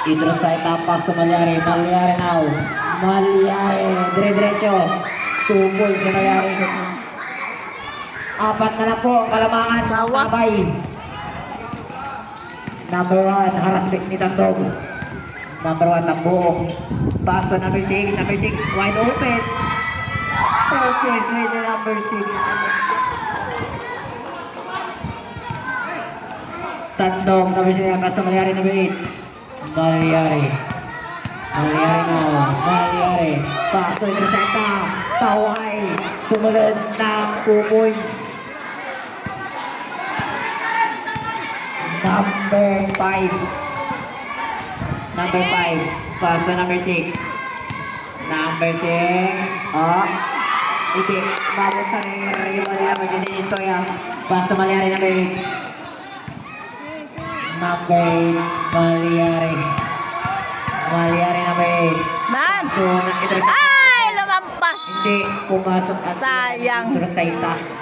Idrosaita pass to Malyari. Malyari now. Malyari. Dire-diretso. 2 points na Malyari. 4 na lang po. Kalamangan. Tabay. Number 1. Harassment ni Tandog. Number 1 Tambuok. Pass to number 6. Number 6 wide open. Okay, with the number 6. Tandog, number 6. Pass to Malyari, number 8. Malyari. Malyari now. Malyari. Pass to Idrosaita. Tawai. Sumunod ng 2 points. Number 5. Number 5. Pass to number 6. Number 6. Oh. Hindi. Bago sa rin yung Malyari. Magiging istorya. Pass to Malyari, number 8. Number 8. Malyari. Malyari, number 8. Man! So, Ay! Lumampas! hindi pumasok ang Sayang. Idrosaita.